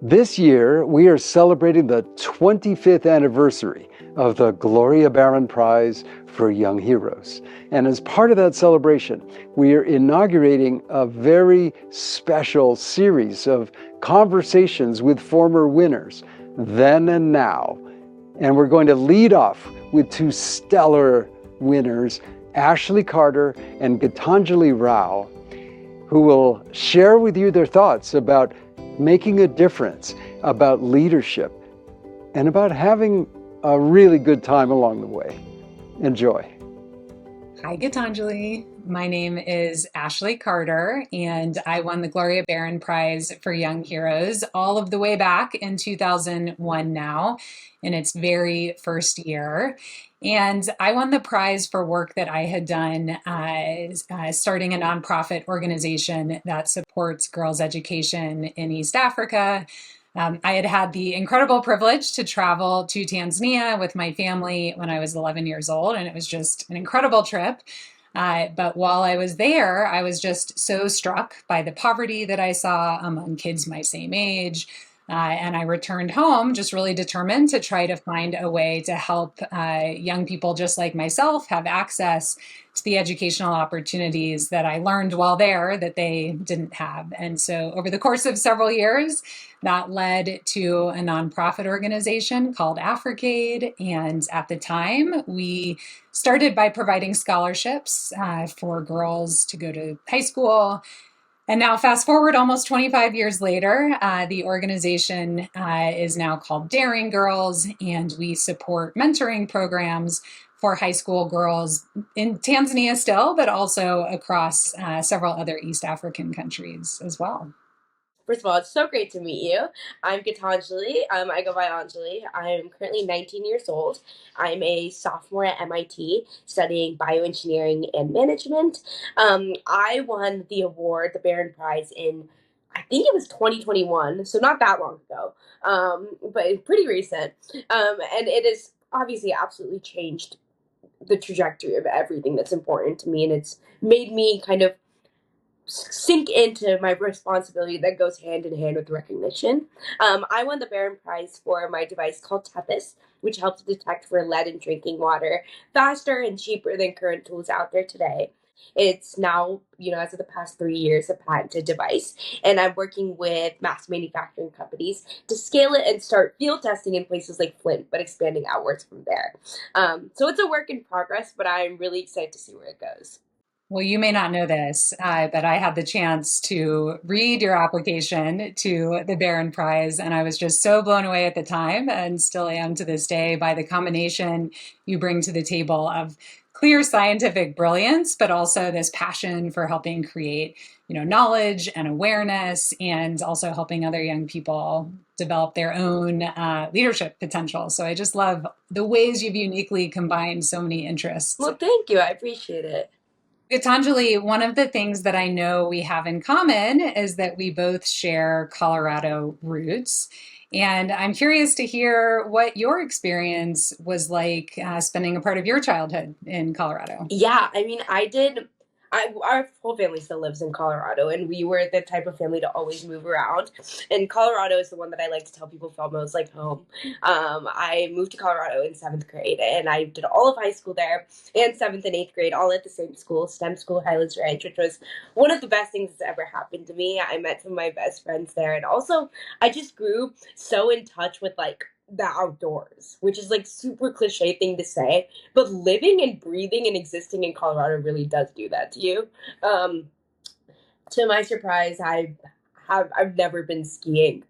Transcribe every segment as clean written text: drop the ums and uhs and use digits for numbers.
This year, we are celebrating the 25th anniversary of the Gloria Barron Prize for Young Heroes. And as part of that celebration, we are inaugurating a very special series of conversations with former winners, then and now. And we're going to lead off with two stellar winners, Ashley Carter and Gitanjali Rao, who will share with you their thoughts about making a difference, about leadership, and about having a really good time along the way. Enjoy. Hi, Gitanjali. My name is Ashley Carter, and I won the Gloria Barron Prize for Young Heroes all of the way back in 2001 now, in its very first year. And I won the prize for work that I had done starting a nonprofit organization that supports girls' education in East Africa. I had had the incredible privilege to travel to Tanzania with my family when I was 11 years old, and it was just an incredible trip. But while I was there, I was just so struck by the poverty that I saw among kids my same age. And I returned home just really determined to try to find a way to help young people just like myself have access to the educational opportunities that I learned while there that they didn't have. And so over the course of several years, that led to a nonprofit organization called Africaid. And at the time, we started by providing scholarships for girls to go to high school. And now, fast forward almost 25 years later, the organization is now called Daring Girls, and we support mentoring programs for high school girls in Tanzania still, but also across several other East African countries as well. First of all, it's so great to meet you. I'm Gitanjali. I go by Anjali. I'm currently 19 years old. I'm a sophomore at MIT studying bioengineering and management. I won the award, the Barron Prize, I think it was 2021, so not that long ago, but pretty recent. And it has obviously absolutely changed the trajectory of everything that's important to me, and it's made me kind of sink into my responsibility that goes hand in hand with recognition. I won the Barron Prize for my device called Tepis, which helps detect for lead in drinking water faster and cheaper than current tools out there today. It's now, as of the past 3 years, a patented device, and I'm working with mass manufacturing companies to scale it and start field testing in places like Flint, but expanding outwards from there. So it's a work in progress, but I'm really excited to see where it goes. Well, you may not know this, but I had the chance to read your application to the Barron Prize, and I was just so blown away at the time, and still am to this day, by the combination you bring to the table of clear scientific brilliance, but also this passion for helping create, knowledge and awareness, and also helping other young people develop their own leadership potential. So I just love the ways you've uniquely combined so many interests. Well, thank you. I appreciate it. Gitanjali, one of the things that I know we have in common is that we both share Colorado roots. And I'm curious to hear what your experience was like spending a part of your childhood in Colorado. Yeah, I mean, our whole family still lives in Colorado, and we were the type of family to always move around. And Colorado is the one that I like to tell people felt most like home. I moved to Colorado in 7th grade, and I did all of high school there, and 7th and 8th grade, all at the same school, STEM School Highlands Ranch, which was one of the best things that's ever happened to me. I met some of my best friends there, and also I just grew so in touch with the outdoors, which is super cliche thing to say, but living and breathing and existing in Colorado really does do that to you. To my surprise, I've never been skiing.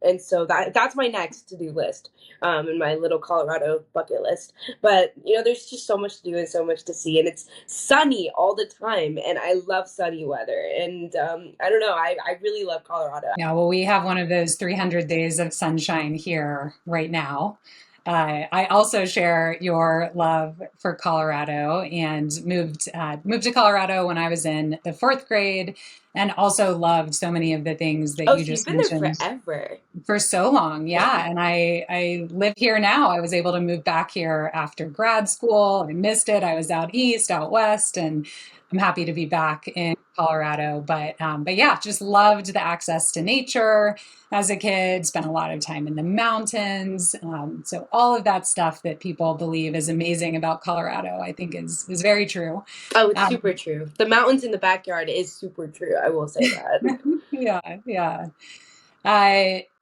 And so that's my next to-do list in my little Colorado bucket list. But, there's just so much to do and so much to see. And it's sunny all the time. And I love sunny weather. And I don't know, I really love Colorado. Yeah, well, we have one of those 300 days of sunshine here right now. I also share your love for Colorado and moved to Colorado when I was in the 4th grade, and also loved so many of the things that you just mentioned. You've been there forever. For so long, yeah. And I live here now. I was able to move back here after grad school. I missed it. I was out east, out west, and I'm happy to be back in Colorado. But yeah, just loved the access to nature as a kid, spent a lot of time in the mountains. So all of that stuff that people believe is amazing about Colorado, I think is very true. Oh, it's super true. The mountains in the backyard is super true. I will say that. Yeah, yeah.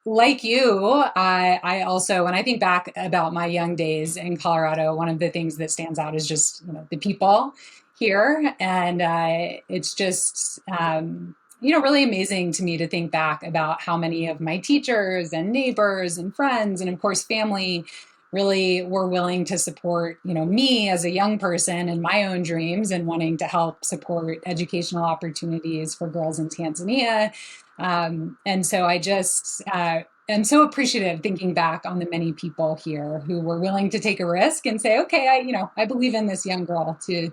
Like you, I also, when I think back about my young days in Colorado, one of the things that stands out is just, the people here. And it's just, really amazing to me to think back about how many of my teachers and neighbors and friends and, of course, family really were willing to support, me as a young person and my own dreams and wanting to help support educational opportunities for girls in Tanzania. And so I just am so appreciative thinking back on the many people here who were willing to take a risk and say, okay, I believe in this young girl to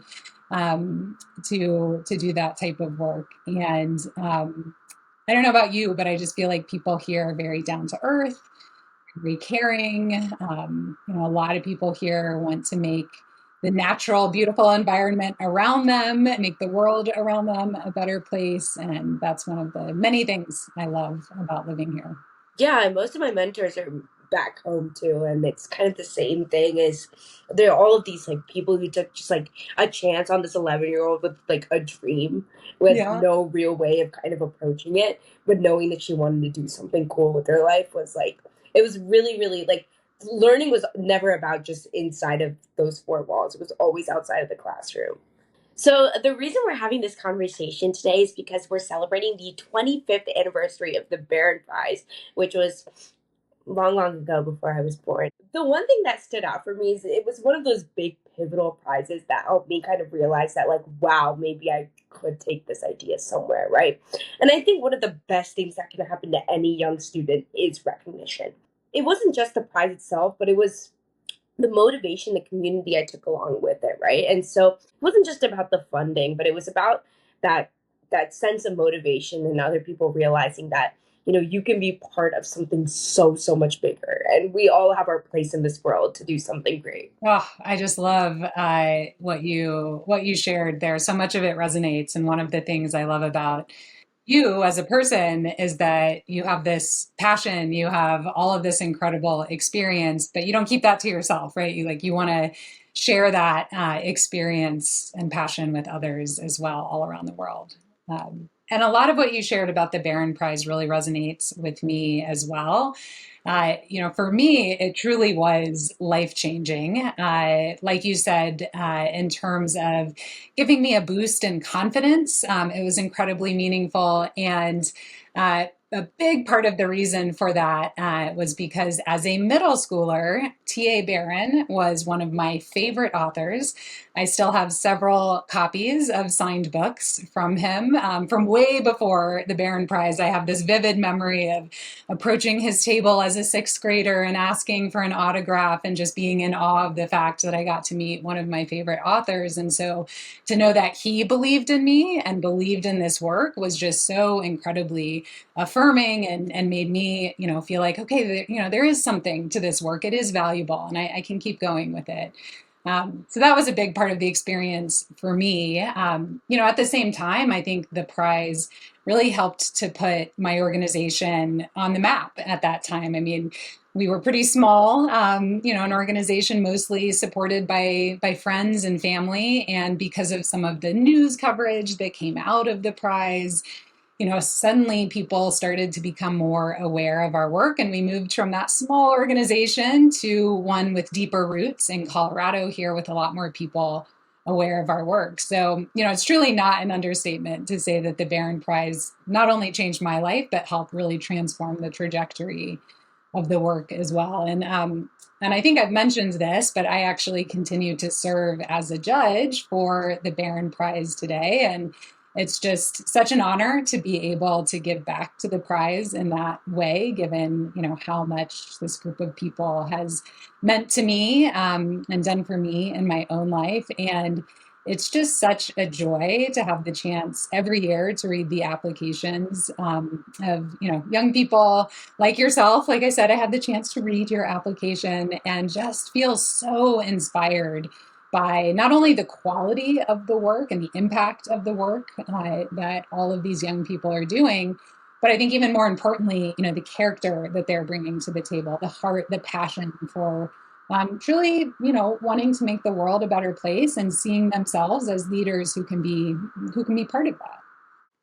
do that type of work. And I don't know about you, but I just feel like people here are very down to earth, very caring. A lot of people here want to make the natural, beautiful environment around them, make the world around them a better place. And that's one of the many things I love about living here. Yeah, and most of my mentors are back home too, and it's kind of the same thing as there are all of these like people who took just like a chance on this 11-year-old with like a dream with Yeah. no real way of kind of approaching it, but knowing that she wanted to do something cool with her life was like it was really, really like learning was never about just inside of those four walls. It was always outside of the classroom. So, the reason we're having this conversation today is because we're celebrating the 25th anniversary of the Barron Prize, which was long, long ago before I was born. The one thing that stood out for me is it was one of those big pivotal prizes that helped me kind of realize that, like, wow, maybe I could take this idea somewhere, right? And I think one of the best things that can happen to any young student is recognition. It wasn't just the prize itself, but it was the motivation, the community I took along with it, right? And so it wasn't just about the funding, but it was about that that sense of motivation and other people realizing that you can be part of something so much bigger, and we all have our place in this world to do something great. Oh, I just love what you shared there. So much of it resonates, and one of the things I love about you as a person is that you have this passion, you have all of this incredible experience, but you don't keep that to yourself, right? You want to share that experience and passion with others as well, all around the world. And a lot of what you shared about the Barron Prize really resonates with me as well. For me, it truly was life changing. Like you said, in terms of giving me a boost in confidence, it was incredibly meaningful. And a big part of the reason for that was because as a middle schooler, T.A. Barron was one of my favorite authors. I still have several copies of signed books from him from way before the Barron Prize. I have this vivid memory of approaching his table as a sixth grader and asking for an autograph and just being in awe of the fact that I got to meet one of my favorite authors. And so to know that he believed in me and believed in this work was just so incredibly affirming and made me, feel like, okay, there is something to this work. It is valuable and I can keep going with it. So that was a big part of the experience for me. At the same time, I think the prize really helped to put my organization on the map at that time. I mean, we were pretty small, an organization mostly supported by friends and family. And because of some of the news coverage that came out of the prize, suddenly people started to become more aware of our work, and we moved from that small organization to one with deeper roots in Colorado here with a lot more people aware of our work. So, it's truly not an understatement to say that the Barron Prize not only changed my life, but helped really transform the trajectory of the work as well. And I think I've mentioned this, but I actually continue to serve as a judge for the Barron Prize today. And it's just such an honor to be able to give back to the prize in that way, given, how much this group of people has meant to me and done for me in my own life. And it's just such a joy to have the chance every year to read the applications of, young people like yourself. Like I said, I had the chance to read your application and just feel so inspired by not only the quality of the work and the impact of the work that all of these young people are doing, but I think even more importantly, the character that they're bringing to the table, the heart, the passion for truly, wanting to make the world a better place and seeing themselves as leaders who can be part of that.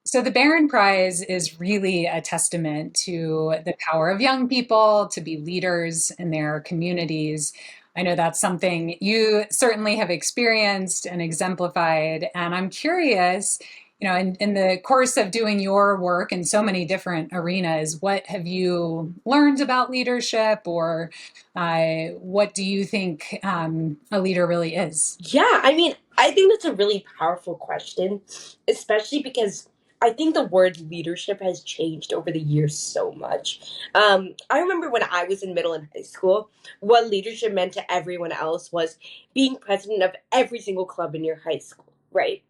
So the Barron Prize is really a testament to the power of young people to be leaders in their communities. I know that's something you certainly have experienced and exemplified. And I'm curious, in the course of doing your work in so many different arenas, what have you learned about leadership, or what do you think a leader really is? Yeah, I mean, I think that's a really powerful question, especially because I think the word leadership has changed over the years so much. I remember when I was in middle and high school, what leadership meant to everyone else was being president of every single club in your high school, right?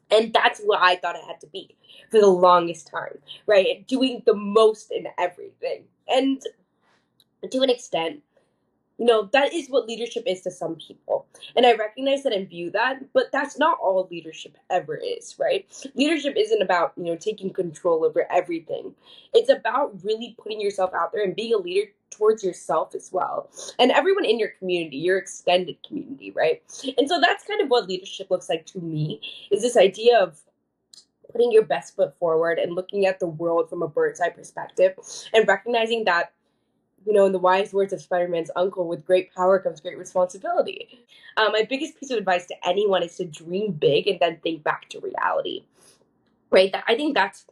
And that's what I thought it had to be for the longest time, right? Doing the most in everything. And to an extent, that is what leadership is to some people. And I recognize that and view that, but that's not all leadership ever is, right? Leadership isn't about, taking control over everything. It's about really putting yourself out there and being a leader towards yourself as well. And everyone in your community, your extended community, right? And so that's kind of what leadership looks like to me, is this idea of putting your best foot forward and looking at the world from a bird's eye perspective and recognizing that in the wise words of Spider-Man's uncle, with great power comes great responsibility. My biggest piece of advice to anyone is to dream big and then think back to reality. Right? I think that's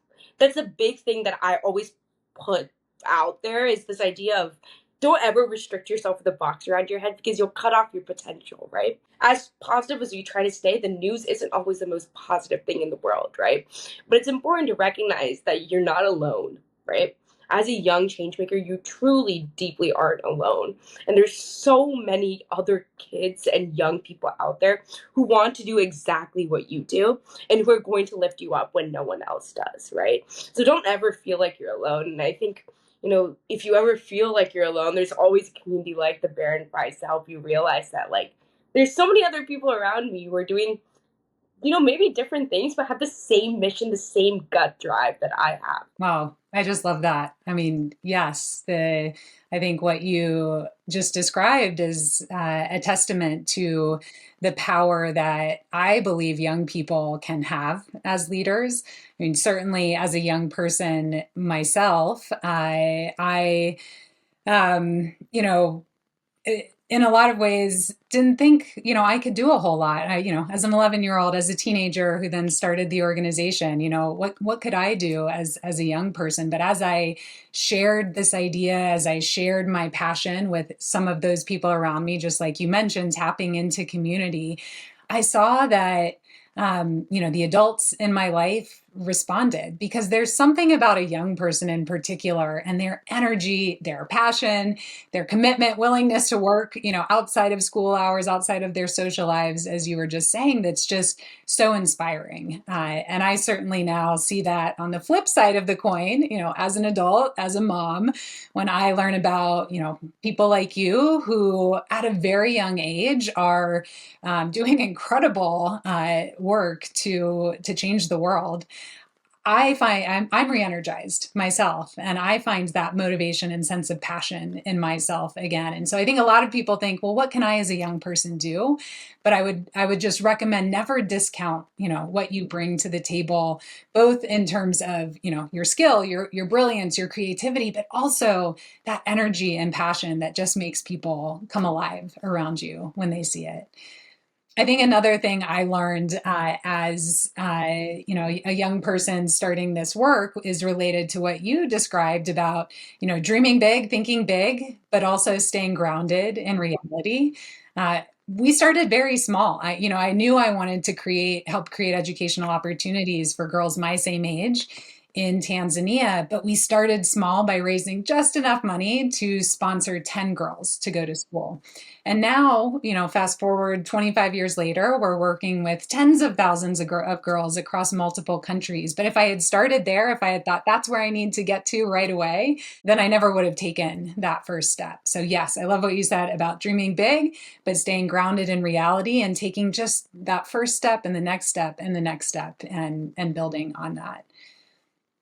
a big thing that I always put out there, is this idea of don't ever restrict yourself with a box around your head, because you'll cut off your potential, right? As positive as you try to stay, the news isn't always the most positive thing in the world, right? But it's important to recognize that you're not alone, right? As a young change maker, you truly deeply aren't alone. And there's so many other kids and young people out there who want to do exactly what you do and who are going to lift you up when no one else does, right? So don't ever feel like you're alone. And I think, if you ever feel like you're alone, there's always a community like the Barron Prize to help you realize that, like, there's so many other people around me who are doing, maybe different things, but have the same mission, the same gut drive that I have. Wow, I just love that. I mean, yes, I think what you just described is a testament to the power that I believe young people can have as leaders. I mean, certainly as a young person myself, I in a lot of ways didn't think I could do a whole lot. As an 11-year-old, as a teenager who then started the organization, what could I do as a young person? But as I shared this idea, as I shared my passion with some of those people around me, just like you mentioned, tapping into community, I saw that the adults in my life responded, because there's something about a young person in particular and their energy, their passion, their commitment, willingness to work, outside of school hours, outside of their social lives, as you were just saying, that's just so inspiring. And I certainly now see that on the flip side of the coin, as an adult, as a mom, when I learn about, people like you who at a very young age are doing incredible work to change the world. I find I'm re-energized myself, and I find that motivation and sense of passion in myself again. And so I think a lot of people think, well, what can I as a young person do? But I would just recommend never discount, what you bring to the table, both in terms of, your skill, your brilliance, your creativity, but also that energy and passion that just makes people come alive around you when they see it. I think another thing I learned as a young person starting this work is related to what you described about dreaming big, thinking big, but also staying grounded in reality. We started very small. I knew I wanted to help create educational opportunities for girls my same age. in Tanzania, but we started small by raising just enough money to sponsor 10 girls to go to school. And now, fast forward 25 years later, we're working with tens of thousands of girls across multiple countries. But if I had started there, if I had thought that's where I need to get to right away, then I never would have taken that first step. So yes, I love what you said about dreaming big, but staying grounded in reality and taking just that first step and the next step and the next step and building on that.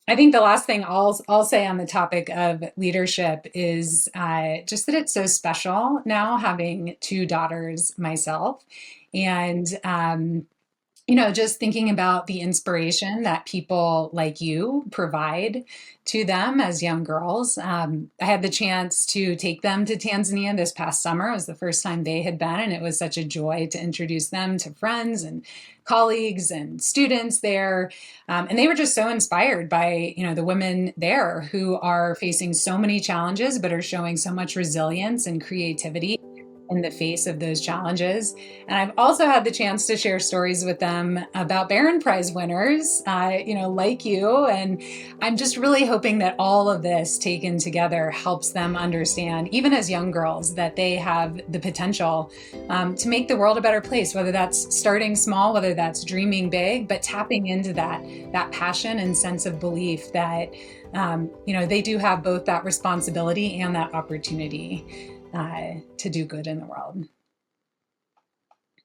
I think the last thing I'll say on the topic of leadership is just that it's so special now having two daughters myself. And just thinking about the inspiration that people like you provide to them as young girls. I had the chance to take them to Tanzania this past summer. It was the first time they had been, and it was such a joy to introduce them to friends and colleagues and students there. And they were just so inspired by, the women there who are facing so many challenges, but are showing so much resilience and creativity in the face of those challenges. And I've also had the chance to share stories with them about Barron Prize winners, like you. And I'm just really hoping that all of this taken together helps them understand, even as young girls, that they have the potential to make the world a better place, whether that's starting small, whether that's dreaming big, but tapping into that passion and sense of belief that, they do have both that responsibility and that opportunity to do good in the world.